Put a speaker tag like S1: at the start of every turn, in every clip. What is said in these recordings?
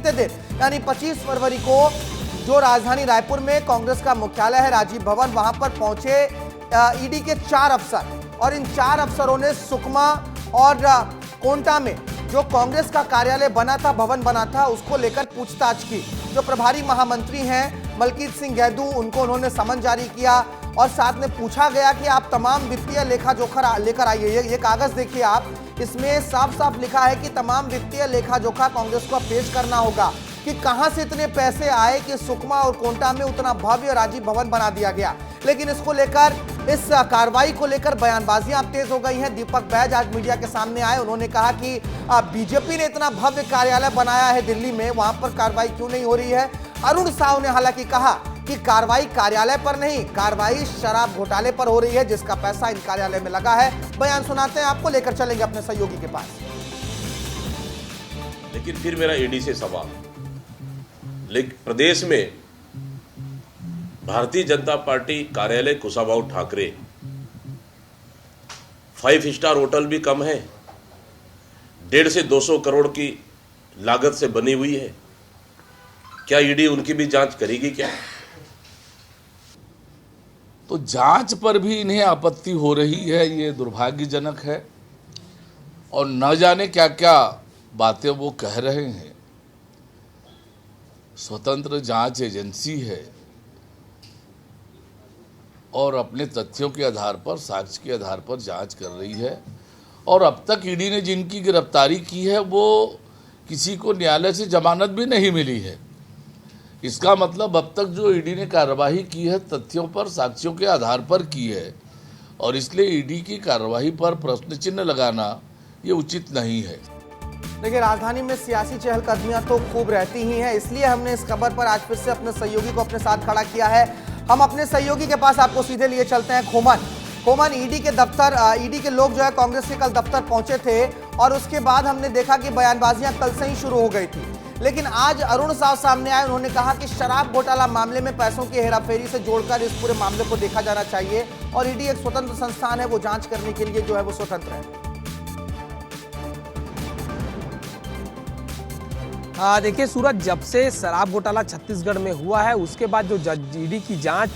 S1: बीते दिन यानी 25 फरवरी को जो राजधानी रायपुर में कांग्रेस का मुख्यालय है राजीव भवन, वहां पर पहुंचे ईडी के 4 अफसर और इन 4 अफसरों ने सुकमा और कोंटा में जो कांग्रेस का कार्यालय बना था, भवन बना था, उसको लेकर पूछताछ की। जो प्रभारी महामंत्री हैं मलकीत सिंह गैदू, उनको उन्होंने समन जारी किया और साथ में पूछा गया कि आप तमाम वित्तीय लेखा जोखा लेकर आइए। ये कागज देखिए आप, इसमें साफ साफ लिखा है कि तमाम वित्तीय लेखा जोखा कांग्रेस को पेश करना होगा कि कहां से इतने पैसे आए कि सुकमा और कोंटा में उतना भव्य राजीव भवन बना दिया गया। लेकिन इसको लेकर, इस कार्रवाई को लेकर बयानबाजियां अब तेज हो गई हैं। दीपक बैज आज मीडिया के सामने आए, उन्होंने कहा कि बीजेपी ने इतना भव्य कार्यालय बनाया है दिल्ली में, वहां पर कार्रवाई क्यों नहीं हो रही है। अरुण साव ने हालांकि कहा कि कार्रवाई कार्यालय पर नहीं, कार्रवाई शराब घोटाले पर हो रही है, जिसका पैसा इन कार्यालय में लगा है। बयान सुनाते हैं आपको, लेकर चलेंगे अपने सहयोगी के पास।
S2: लेकिन फिर मेरा ईडी से सवाल, लेकिन प्रदेश में भारतीय जनता पार्टी कार्यालय कुशाभाऊ ठाकरे 5 स्टार होटल भी कम है, 150 से 200 करोड़ की लागत से बनी हुई है। क्या ईडी उनकी भी जांच करेगी क्या?
S3: तो जांच पर भी इन्हें आपत्ति हो रही है, ये दुर्भाग्यजनक है। और न जाने क्या क्या बातें वो कह रहे हैं। स्वतंत्र जांच एजेंसी है और अपने तथ्यों के आधार पर, साक्ष्य के आधार पर जांच कर रही है। और अब तक ईडी ने जिनकी गिरफ्तारी की है वो किसी को न्यायालय से जमानत भी नहीं मिली है। इसका मतलब अब तक जो ईडी ने कार्रवाई की है तथ्यों पर, साक्ष्यों के आधार पर की है, और इसलिए ईडी की कार्रवाई पर प्रश्न चिन्ह लगाना ये उचित नहीं है।
S1: देखिए, राजधानी में सियासी चहलकदमियां तो खूब रहती ही हैं, इसलिए हमने इस खबर पर आज फिर से अपने सहयोगी को अपने साथ खड़ा किया है। हम अपने सहयोगी के पास आपको सीधे लिए चलते हैं। खोमन, ईडी के दफ्तर, ईडी के लोग जो है कांग्रेस के कल दफ्तर पहुंचे थे और उसके बाद हमने देखा कि बयानबाजियां कल से ही शुरू हो गई थी। लेकिन आज अरुण साव सामने आए, उन्होंने कहा कि शराब घोटाला मामले में पैसों की हेराफेरी से जोड़कर इस पूरे मामले को देखा जाना चाहिए और ईडी एक स्वतंत्र संस्थान है, वो जांच करने के लिए जो है वो स्वतंत्र है।
S4: देखिए सूरज, जब से शराब घोटाला छत्तीसगढ़ में हुआ है उसके बाद जो ईडी की जांच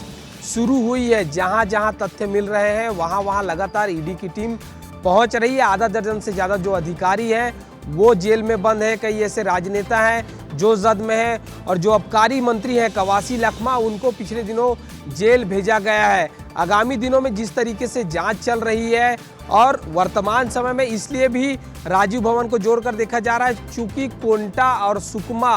S4: शुरू हुई है, जहां जहां तथ्य मिल रहे हैं वहां वहां लगातार ईडी की टीम पहुंच रही है। आधा दर्जन से ज़्यादा जो अधिकारी हैं वो जेल में बंद है, कई ऐसे राजनेता हैं जो जद में हैं और जो आबकारी मंत्री हैं कवासी लखमा, उनको पिछले दिनों जेल भेजा गया है। आगामी दिनों में जिस तरीके से जांच चल रही है और वर्तमान समय में इसलिए भी राजीव भवन को जोड़कर देखा जा रहा है चूंकि कोंटा और सुकमा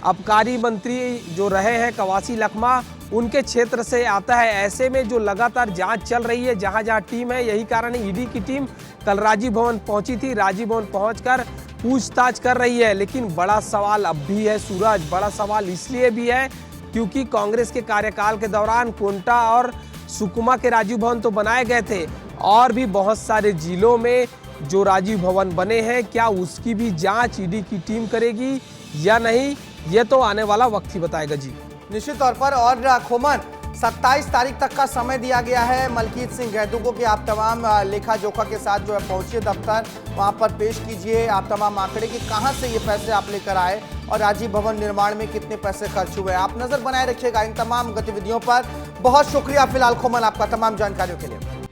S4: आबकारी मंत्री जो रहे हैं कवासी लखमा, उनके क्षेत्र से आता है। ऐसे में जो लगातार जांच चल रही है, जहां जहां टीम है, यही कारण ईडी की टीम कल राजीव भवन पहुंची थी। राजीव भवन पहुंचकर पूछताछ कर रही है। लेकिन बड़ा सवाल अब भी है सूरज, बड़ा सवाल इसलिए भी है क्योंकि कांग्रेस के कार्यकाल के दौरान कोंटा और सुकमा के राजीव भवन तो बनाए गए थे और भी बहुत सारे जिलों में जो राजीव भवन बने हैं, क्या उसकी भी जांच ईडी की टीम करेगी या नहीं, ये तो आने वाला वक्त ही बताएगा। जी
S1: निश्चित तौर पर। और खोमन, 27 तारीख तक का समय दिया गया है मलकीत सिंह गैदू को कि आप तमाम लेखा जोखा के साथ जो है पहुंचिए दफ्तर, वहां पर पेश कीजिए आप तमाम आंकड़े कि कहां से ये पैसे आप लेकर आए और राजीव भवन निर्माण में कितने पैसे खर्च हुए। आप नजर बनाए रखिएगा इन तमाम गतिविधियों पर। बहुत शुक्रिया फिलहाल खोमन आपका तमाम जानकारियों के लिए।